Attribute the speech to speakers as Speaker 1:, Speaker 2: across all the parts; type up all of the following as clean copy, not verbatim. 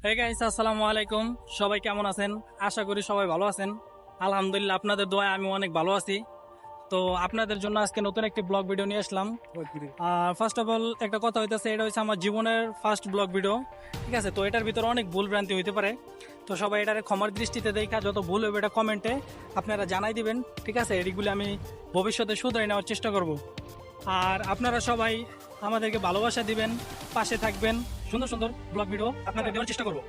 Speaker 1: Hey guys, আসসালামু আলাইকুম। সবাই কেমন আছেন? আশা করি সবাই ভালো আছেন। আলহামদুলিল্লাহ, আপনাদের দোয়ায় আমি অনেক ভালো আছি। তো আপনাদের জন্য আজকে নতুন একটি ব্লগ ভিডিও নিয়ে আসলাম। ফার্স্ট অফ অল একটা কথা হইতেছে, এটা হচ্ছে আমার জীবনের ফার্স্ট ব্লগ ভিডিও। ঠিক আছে, তো এটার ভিতরে অনেক ভুল ভ্রান্তি হইতে পারে। তো সবাই এটারে ক্ষমার দৃষ্টিতে দেখা, যত ভুল হবে এটা কমেন্টে আপনারা জানাই দিবেন। ঠিক আছে, এগুলি আমি ভবিষ্যতে শুধরে নেওয়ার চেষ্টা করব। আর আপনারা সবাই আমাদেরকে ভালোবাসা দিবেন, পাশে থাকবেন। সুন্দর সুন্দর ব্লগ ভিডিও আপনাদের দেওয়ার চেষ্টা করব।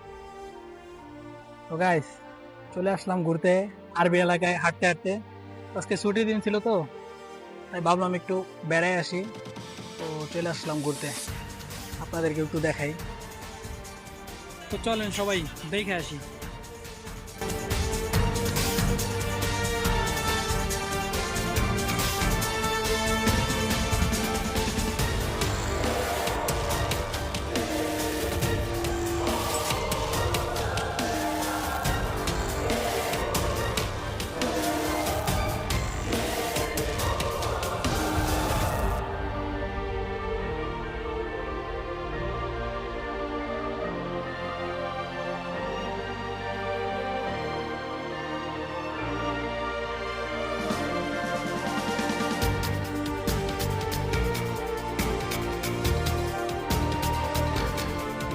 Speaker 2: তো গাইস, চলে আসলাম ঘুরতে আরবি এলাকায় হাঁটতে হাঁটতে। আজকে ছুটির দিন ছিল, তো তাই ভাবলাম একটু বেড়াই আসি। তো চলে আসলাম ঘুরতে, আপনাদেরকে একটু দেখাই।
Speaker 1: তো চলেন সবাই দেখে আসি।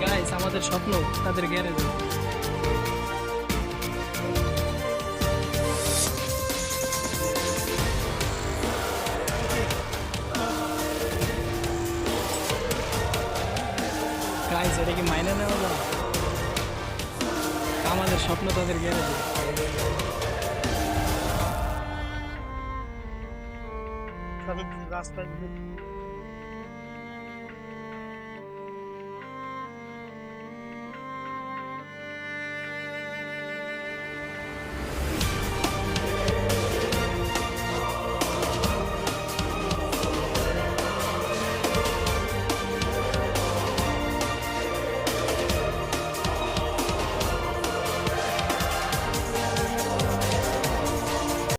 Speaker 1: গাইস, আমাদের স্বপ্ন তাদের গ্যারেজে। গাইস, এটা কি মাইনে নেওয়া যায়? আমাদের স্বপ্ন তাদের গ্যারেজে।
Speaker 2: রাস্তায়